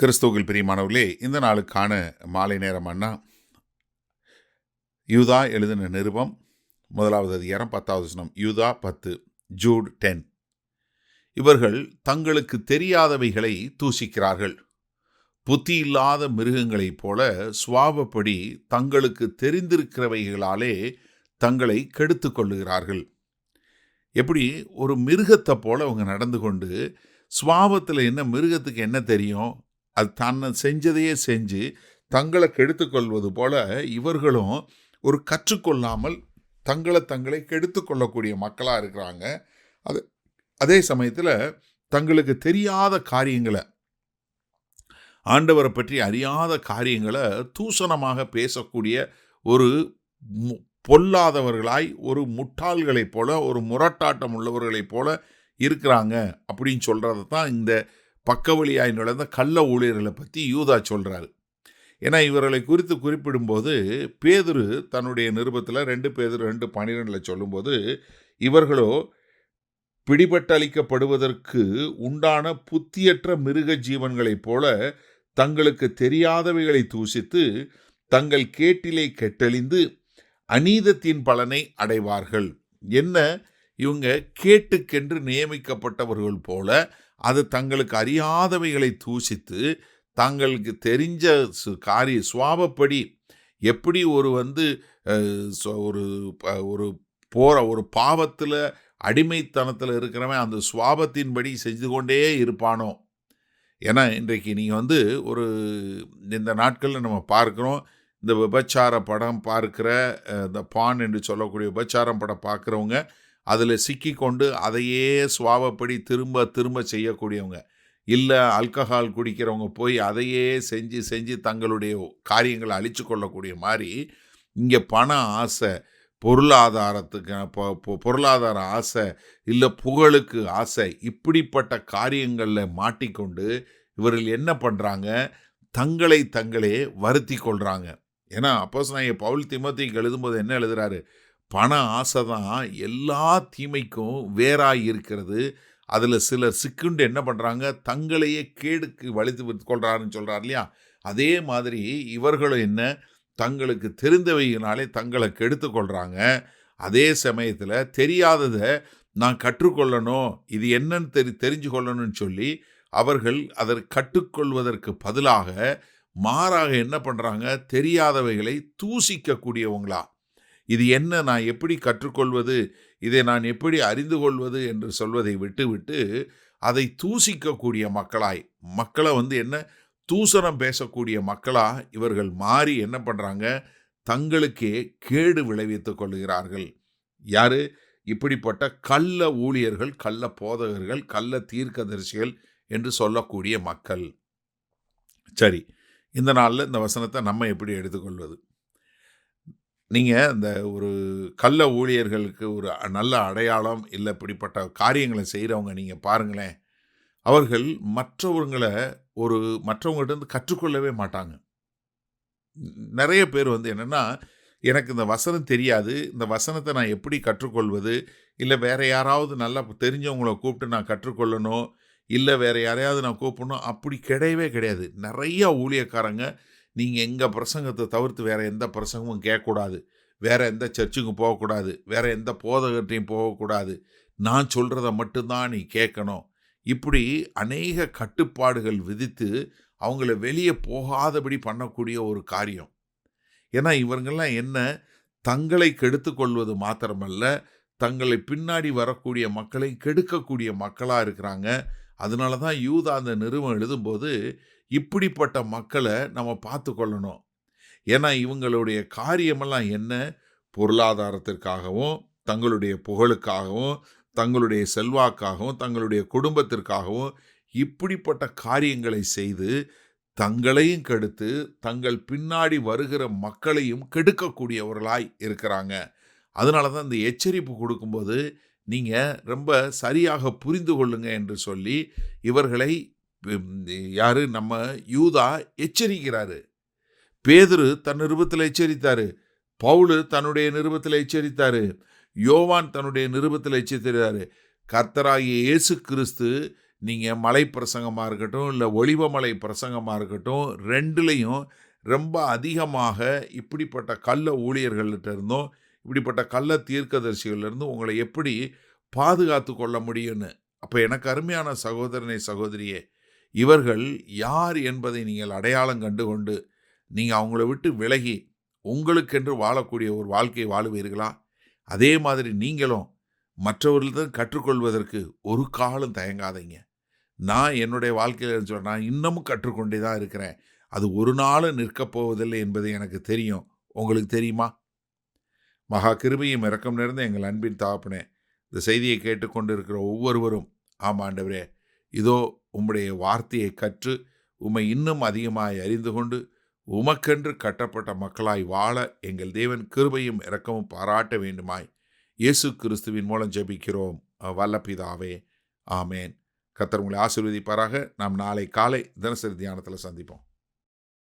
கிறிஸ்துவில் பிரியமானவர்களே, இந்த நாளுக்கான மாலை நேரம் அண்ணா யூதா எழுதின நிருபம் 1வது அதிகாரம் 10வது வசனம். யூதா 10, ஜூட் 10. இவர்கள் தங்களுக்கு தெரியாதவைகளை தூசிக்கிறார்கள். புத்தி இல்லாத மிருகங்களைப் போல சுவாபப்படி தங்களுக்கு தெரிந்திருக்கிறவைகளாலே தங்களை கெடுத்து கொள்ளுகிறார்கள். எப்படி ஒரு மிருகத்தை போல அவங்க நடந்து கொண்டு, சுவாபத்தில் என்ன மிருகத்துக்கு என்ன தெரியும், அது தன்னை செஞ்சதையே செஞ்சு தங்களை கெடுத்து கொள்வது போல இவர்களும் ஒரு கற்றுக்கொள்ளாமல் தங்களை கெடுத்து கொள்ளக்கூடிய மக்களாக இருக்கிறாங்க. அதே சமயத்தில் தங்களுக்கு தெரியாத காரியங்களை, ஆண்டவரை பற்றி அறியாத காரியங்களை தூசணமாக பேசக்கூடிய ஒரு பொல்லாதவர்களாய், ஒரு முட்டாள்களைப் போல, ஒரு முரட்டாட்டம் உள்ளவர்களைப் போல இருக்கிறாங்க அப்படின்னு சொல்கிறத தான் இந்த பக்கவழியாய் நுழைந்த கள்ள ஊழியர்களை பற்றி யூதா சொல்கிறாரு. ஏன்னா இவர்களை குறித்து குறிப்பிடும்போது பேதுரு தன்னுடைய நிருபத்தில் 2 பேதுரு 2:12 சொல்லும்போது, இவர்களோ பிடிபட்டளிக்கப்படுவதற்கு உண்டான புத்தியற்ற மிருக ஜீவன்களைப் போல தங்களுக்கு தெரியாதவைகளை தூசித்து தங்கள் கேட்டிலே கெட்டழிந்து அநீதத்தின் பலனை அடைவார்கள். என்ன, இவங்க கேட்டுக்கென்று நியமிக்கப்பட்டவர்கள் போல அது தங்களுக்கு அறியாதவைகளை தூசித்து தங்களுக்கு தெரிஞ்ச சுவாபப்படி எப்படி ஒரு ஒரு பாவத்தில் அடிமைத்தனத்தில் இருக்கிறவன் அந்த சுவாபத்தின்படி செஞ்சு கொண்டே இருப்பானோ. ஏன்னா இன்றைக்கு நீங்கள் இந்த நாட்களில் நம்ம பார்க்குறோம், இந்த விபச்சார படம் பார்க்குற, இந்த பான் என்று சொல்லக்கூடிய விபச்சாரம் படம் பார்க்குறவங்க அதில் சிக்கி கொண்டு அதையே சுவாபப்படி திரும்ப திரும்ப செய்யக்கூடியவங்க, இல்லை ஆல்கஹால் குடிக்கிறவங்க போய் அதையே செஞ்சு செஞ்சு தங்களுடைய காரியங்களை அழித்து கொள்ளக்கூடிய மாதிரி இங்கே பண ஆசை, பொருளாதார ஆசை, இல்லை புகழுக்கு ஆசை, இப்படிப்பட்ட காரியங்களில் மாட்டிக்கொண்டு இவர்கள் என்ன பண்ணுறாங்க, தங்களே வருத்தி கொள்கிறாங்க. ஏன்னா அப்போஸ்தலனாகிய பவுல் தீமோத்தேயுக்கு எழுதும்போது என்ன எழுதுறாரு, பண ஆசை தான் எல்லா தீமைக்கும் வேறாய் இருக்கிறது. அதில் சிலர் சிக்குண்டு என்ன பண்ணுறாங்க, தங்களையே கேடுக்கு வலித்து கொள்கிறாருன்னு சொல்கிறார் இல்லையா. அதே மாதிரி இவர்களும் என்ன, தங்களுக்கு தெரிந்தவையினாலே தங்களை கெடுத்து கொள்கிறாங்க. அதே சமயத்தில் தெரியாததை நான் கற்றுக்கொள்ளணும், இது என்னன்னு தெரிஞ்சு கொள்ளணும்னு சொல்லி அவர்கள் அதை கற்றுக்கொள்வதற்கு பதிலாக மாறாக என்ன பண்ணுறாங்க, தெரியாதவைகளை தூசிக்கக்கூடியவங்களா, இது என்ன, நான் எப்படி கற்றுக்கொள்வது, இதை நான் எப்படி அறிந்து கொள்வது என்று சொல்வதை விட்டுவிட்டு அதை தூசிக்கக்கூடிய மக்களை என்ன தூசணம் பேசக்கூடிய மக்களாக இவர்கள் மாறி என்ன பண்ணுறாங்க, தங்களுக்கே கேடு விளைவித்து கொள்கிறார்கள். யார்? இப்படிப்பட்ட கள்ள ஊழியர்கள், கள்ள போதகர்கள், கள்ள தீர்க்கதரிசிகள் என்று சொல்லக்கூடிய மக்கள். சரி, இந்த நாளில் இந்த வசனத்தை நம்ம எப்படி எடுத்துக்கொள்வது? நீங்கள் இந்த ஒரு கள்ள ஊழியர்களுக்கு ஒரு நல்ல அடையாளம், இல்லை இப்படிப்பட்ட காரியங்களை செய்கிறவங்க நீங்கள் பாருங்களேன், அவர்கள் மற்றவங்கள்ட்ட கற்றுக்கொள்ளவே மாட்டாங்க. நிறைய பேர் என்னென்னா, எனக்கு இந்த வசனம் தெரியாது, இந்த வசனத்தை நான் எப்படி கற்றுக்கொள்வது, இல்லை வேறு யாராவது நல்லா தெரிஞ்சவங்கள கூப்பிட்டு நான் கற்றுக்கொள்ளணும், இல்லை வேறு யாரையாவது நான் கூப்பிடணும், அப்படி கிடையவே கிடையாது. நிறையா ஊழியக்காரங்க நீங்கள் எங்கள் பிரசங்கத்தை தவிர்த்து வேறு எந்த பிரசங்கமும் கேட்கக்கூடாது, வேறு எந்த சர்ச்சுக்கும் போகக்கூடாது, வேறு எந்த போதகத்தையும் போகக்கூடாது, நான் சொல்கிறத மட்டும்தான் நீ கேட்கணும், இப்படி அநேக கட்டுப்பாடுகள் விதித்து அவங்கள வெளியே போகாதபடி பண்ணக்கூடிய ஒரு காரியம். ஏன்னா இவங்கெல்லாம் என்ன, தங்களை கெடுத்து கொள்வது மாத்திரமல்ல, தங்களை பின்னாடி வரக்கூடிய மக்களை கெடுக்கக்கூடிய மக்களாக இருக்கிறாங்க. அதனால தான் யூதா அந்த நிருபம் எழுதும்போது இப்படிப்பட்ட மக்களை நம்ம பார்த்து கொள்ளணும். ஏன்னா இவங்களுடைய காரியமெல்லாம் என்ன, பொருளாதாரத்திற்காகவும், தங்களுடைய புகழுக்காகவும், தங்களுடைய செல்வாக்காகவும், தங்களுடைய குடும்பத்திற்காகவும் இப்படிப்பட்ட காரியங்களை செய்து தங்களையும் கெடுத்து தங்கள் பின்னாடி வருகிற மக்களையும் கெடுக்கக்கூடியவர்களாய் இருக்கிறாங்க. அதனால தான் இந்த எச்சரிப்பு கொடுக்கும்போது நீங்கள் ரொம்ப சரியாக புரிந்து கொள்ளுங்க என்று சொல்லி இவர்களை நம்ம யூதா எச்சரிக்கிறாரு. பேதுரு தன் நிருபத்தில் எச்சரித்தாரு, பவுல் தன்னுடைய நிருபத்தில் எச்சரித்தாரு, யோவான் தன்னுடைய நிருபத்தில் எச்சரித்தாரு. கர்த்தராகிய இயேசு கிறிஸ்து நீங்கள் மலை பிரசங்கமாக இருக்கட்டும், இல்லை ஒலிவமலை பிரசங்கமாக இருக்கட்டும், 2லையும் ரொம்ப அதிகமாக இப்படிப்பட்ட கள்ள ஊழியர்கள்ட்ட இருந்தும், இப்படிப்பட்ட கள்ள தீர்க்கதரிசிகள்லேருந்து உங்களை எப்படி பாதுகாத்து கொள்ள முடியும்னு. அப்போ எனக்கு அருமையான சகோதரனே, சகோதரியே, இவர்கள் யார் என்பதை நீங்கள் அடையாளம் கண்டு கொண்டு, நீங்கள் அவங்கள விட்டு விலகி உங்களுக்கென்று வாழக்கூடிய ஒரு வாழ்க்கை வாழுவீர்களா? அதே மாதிரி நீங்களும் மற்றவர்களிடம் கற்றுக்கொள்வதற்கு ஒரு காலம் தயங்காதீங்க. நான் என்னுடைய வாழ்க்கையில் சொல்றேன், நான் இன்னமும் கற்றுக்கொண்டே தான் இருக்கிறேன். அது ஒரு நாளும் நிற்கப் போவதில்லை என்பது எனக்கு தெரியும். உங்களுக்கு தெரியுமா? மகா கிருபையும் இரக்கம் நிறைந்த எங்கள் அன்பின் தகப்பனே, இந்த செய்தியை கேட்டுக்கொண்டிருக்கிற ஒவ்வொருவரும், ஆம் ஆண்டவரே, இதோ உம்முடைய வார்த்தையை கற்று உம்மை இன்னும் அதிகமாய் அறிந்து கொண்டு உமக்கென்று கட்டப்பட்ட மக்களாய் வாழ எங்கள் தேவன் கிருபையும் இரக்கமும் பாராட்ட வேண்டுமாய் இயேசு கிறிஸ்துவின் மூலம் ஜெபிக்கிறோம் வல்ல பிதாவே, ஆமேன். கர்த்தர் உங்களை ஆசீர்வதிப்பாராக. நாம் நாளை காலை தினசரி தியானத்தில் சந்திப்போம்.